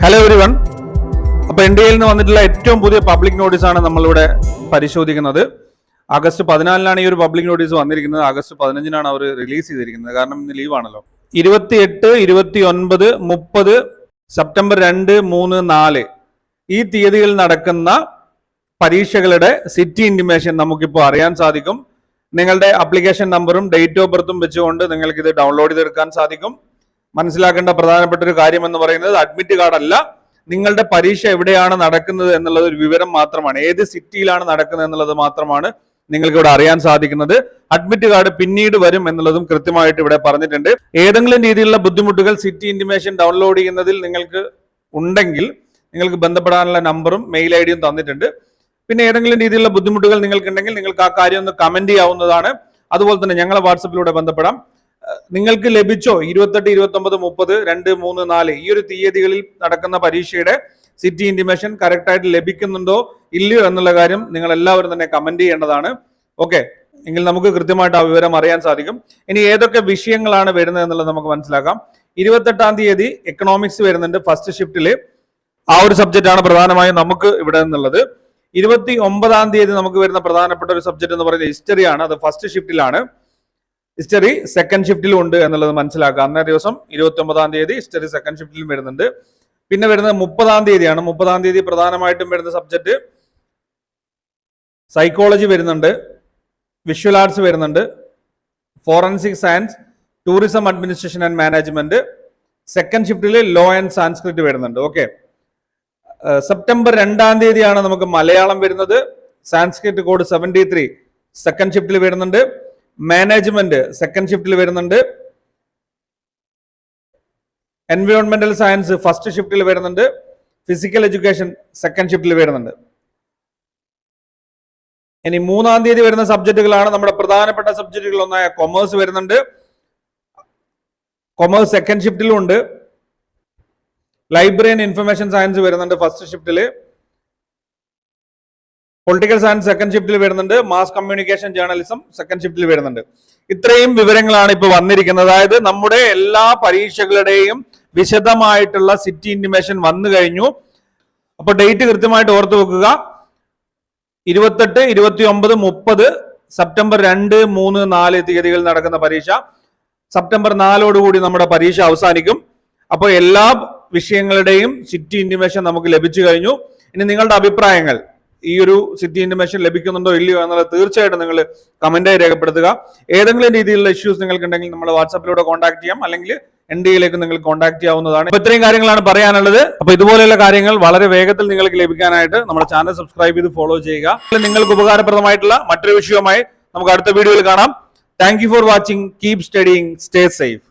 Hello everyone. അപ്പോൾ ഇന്ത്യയിൽ നിന്ന് വന്നിട്ടുള്ള ഏറ്റവും പുതിയ പബ്ലിക് നോട്ടീസാണ് നമ്മളിവിടെ പരിശോധിക്കുന്നത്. ആഗസ്റ്റ് 14 ഈ ഒരു പബ്ലിക് നോട്ടീസ് വന്നിരിക്കുന്നത്. ആഗസ്റ്റ് 15 അവർ റിലീസ് ചെയ്തിരിക്കുന്നത്. കാരണം ഇന്ന് ലീവാണല്ലോ. 28, 29, 30, സെപ്റ്റംബർ 2, 3, 4 ഈ തീയതികളിൽ നടക്കുന്ന പരീക്ഷകളുടെ സിറ്റി ഇൻറ്റിമേഷൻ നമുക്കിപ്പോൾ അറിയാൻ സാധിക്കും. നിങ്ങളുടെ ആപ്ലിക്കേഷൻ നമ്പറും ഡേറ്റ് ഓഫ് ബർത്തും വെച്ചുകൊണ്ട് നിങ്ങൾക്ക് ഇത് ഡൗൺലോഡ് ചെയ്തെടുക്കാൻ സാധിക്കും. മനസ്സിലാക്കേണ്ട പ്രധാനപ്പെട്ട ഒരു കാര്യം എന്ന് പറയുന്നത് അഡ്മിറ്റ് കാർഡ് അല്ല, നിങ്ങളുടെ പരീക്ഷ എവിടെയാണ് നടക്കുന്നത് എന്നുള്ളത് ഒരു വിവരം മാത്രമാണ്. ഏത് സിറ്റിയിലാണ് നടക്കുന്നത് എന്നുള്ളത് മാത്രമാണ് നിങ്ങൾക്ക് ഇവിടെ അറിയാൻ സാധിക്കുന്നത്. അഡ്മിറ്റ് കാർഡ് പിന്നീട് വരും എന്നുള്ളതും കൃത്യമായിട്ട് ഇവിടെ പറഞ്ഞിട്ടുണ്ട്. ഏതെങ്കിലും രീതിയിലുള്ള ബുദ്ധിമുട്ടുകൾ സിറ്റി ഇൻറ്റിമേഷൻ ഡൗൺലോഡ് ചെയ്യുന്നതിൽ നിങ്ങൾക്ക് ഉണ്ടെങ്കിൽ നിങ്ങൾക്ക് ബന്ധപ്പെടാനുള്ള നമ്പറും മെയിൽ ഐഡിയും തന്നിട്ടുണ്ട്. പിന്നെ ഏതെങ്കിലും രീതിയിലുള്ള ബുദ്ധിമുട്ടുകൾ നിങ്ങൾക്കുണ്ടെങ്കിൽ നിങ്ങൾക്ക് ആ കാര്യം ഒന്ന് കമന്റ് ചെയ്യാവുന്നതാണ്. അതുപോലെ തന്നെ ഞങ്ങളെ വാട്സപ്പിലൂടെ ബന്ധപ്പെടാം. നിങ്ങൾക്ക് ലഭിച്ചോ 28, 29, 30, 2, 3, 4 ഈ ഒരു തീയതികളിൽ നടക്കുന്ന പരീക്ഷയുടെ സിറ്റി ഇൻറ്റിമേഷൻ കറക്റ്റ് ആയിട്ട് ലഭിക്കുന്നുണ്ടോ ഇല്ലയോ എന്നുള്ള കാര്യം നിങ്ങൾ എല്ലാവരും തന്നെ കമന്റ് ചെയ്യേണ്ടതാണ്. ഓക്കെ, എങ്കിൽ നമുക്ക് കൃത്യമായിട്ട് ആ വിവരം അറിയാൻ സാധിക്കും. ഇനി ഏതൊക്കെ വിഷയങ്ങളാണ് വരുന്നത് എന്നുള്ളത് നമുക്ക് മനസ്സിലാക്കാം. 28 തീയതി എക്കണോമിക്സ് വരുന്നുണ്ട് ഫസ്റ്റ് ഷിഫ്റ്റില്. ആ ഒരു സബ്ജക്റ്റ് ആണ് പ്രധാനമായും നമുക്ക് ഇവിടെ നിന്നുള്ളത്. 29 തീയതി നമുക്ക് വരുന്ന പ്രധാനപ്പെട്ട ഒരു സബ്ജക്ട് എന്ന് പറയുന്നത് ഹിസ്റ്ററി ആണ്. അത് ഫസ്റ്റ് ഷിഫ്റ്റിലാണ്. ഹിസ്റ്ററി സെക്കൻഡ് ഷിഫ്റ്റിലും ഉണ്ട് എന്നുള്ളത് മനസ്സിലാക്കുക. അന്നേ ദിവസം 29 തീയതി ഹിസ്റ്ററി സെക്കൻഡ് ഷിഫ്റ്റിലും വരുന്നുണ്ട്. പിന്നെ വരുന്നത് 30 തീയതിയാണ്. 30 തീയതി പ്രധാനമായിട്ടും വരുന്ന സബ്ജക്ട് സൈക്കോളജി വരുന്നുണ്ട്, വിഷ്വൽ ആർട്സ് വരുന്നുണ്ട്, forensic science, tourism administration and management. Second ഷിഫ്റ്റിൽ ലോ ആൻഡ് സാൻസ്ക്രിറ്റ് വരുന്നുണ്ട്. ഓക്കെ, സെപ്റ്റംബർ 2 തീയതിയാണ് നമുക്ക് മലയാളം വരുന്നത്. സാൻസ്ക്രിറ്റ് കോഡ് 73 സെക്കൻഡ് ഷിഫ്റ്റിൽ വരുന്നുണ്ട്. മാനേജ്മെന്റ് സെക്കൻഡ് ഷിഫ്റ്റിൽ വരുന്നുണ്ട്. എൻവയോൺമെന്റൽ സയൻസ് ഫസ്റ്റ് ഷിഫ്റ്റിൽ വരുന്നുണ്ട്. ഫിസിക്കൽ എഡ്യൂക്കേഷൻ സെക്കൻഡ് ഷിഫ്റ്റിൽ വരുന്നുണ്ട്. ഇനി 3 തീയതി വരുന്ന സബ്ജക്റ്റുകളാണ് നമ്മുടെ പ്രധാനപ്പെട്ട സബ്ജക്റ്റുകൾ. ഒന്നായ കൊമേഴ്സ് വരുന്നുണ്ട്. കൊമേഴ്സ് സെക്കൻഡ് ഷിഫ്റ്റിലും ഉണ്ട്. ലൈബ്രറി ആൻഡ് ഇൻഫർമേഷൻ സയൻസ് വരുന്നുണ്ട് ഫസ്റ്റ് ഷിഫ്റ്റില്. പൊളിറ്റിക്കൽ സയൻസ് സെക്കൻഡ് ഷിഫ്റ്റിൽ വരുന്നുണ്ട്. മാസ് കമ്മ്യൂണിക്കേഷൻ ജേർണലിസം സെക്കൻഡ് ഷിഫ്റ്റിൽ വരുന്നുണ്ട്. ഇത്രയും വിവരങ്ങളാണ് ഇപ്പോൾ വന്നിരിക്കുന്നത്. അതായത് നമ്മുടെ എല്ലാ പരീക്ഷകളുടെയും വിശദമായിട്ടുള്ള സിറ്റി ഇൻറ്റിമേഷൻ വന്നു കഴിഞ്ഞു. അപ്പോൾ ഡേറ്റ് കൃത്യമായിട്ട് ഓർത്തു വെക്കുക. 28, 29, 30 സെപ്റ്റംബർ 2, 3, 4 തീയതികളിൽ നടക്കുന്ന പരീക്ഷ. സെപ്റ്റംബർ 4 നമ്മുടെ പരീക്ഷ അവസാനിക്കും. അപ്പോൾ എല്ലാ വിഷയങ്ങളുടെയും സിറ്റി ഇൻറ്റിമേഷൻ നമുക്ക് ലഭിച്ചു കഴിഞ്ഞു. ഇനി നിങ്ങളുടെ അഭിപ്രായങ്ങൾ, ഈ ഒരു സിറ്റി ഇൻറ്റിമേഷൻ ലഭിക്കുന്നുണ്ടോ ഇല്ലയോ എന്നുള്ളത് തീർച്ചയായിട്ടും നിങ്ങൾ കമന്റായി രേഖപ്പെടുത്തുക. ഏതെങ്കിലും രീതിയിലുള്ള ഇഷ്യൂസ് നിങ്ങൾക്കുണ്ടെങ്കിൽ നമ്മൾ വാട്സാപ്പിലൂടെ കോൺടാക്ട് ചെയ്യാം, അല്ലെങ്കിൽ NDA-യിലേക്ക് നിങ്ങൾ കോൺടാക്ട് ചെയ്യാവുന്നതാണ്. അപ്പോൾ ഇത്രയും കാര്യങ്ങളാണ് പറയാനുള്ളത്. അപ്പോൾ ഇതുപോലെയുള്ള കാര്യങ്ങൾ വളരെ വേഗത്തിൽ നിങ്ങൾക്ക് ലഭിക്കാനായിട്ട് നമ്മുടെ ചാനൽ സബ്സ്ക്രൈബ് ചെയ്ത് ഫോളോ ചെയ്യുക. നിങ്ങൾക്ക് ഉപകാരപ്രദമായിട്ടുള്ള മറ്റൊരു വിഷയവുമായി നമുക്ക് അടുത്ത വീഡിയോയിൽ കാണാം. Thank you for watching. Keep studying, stay safe.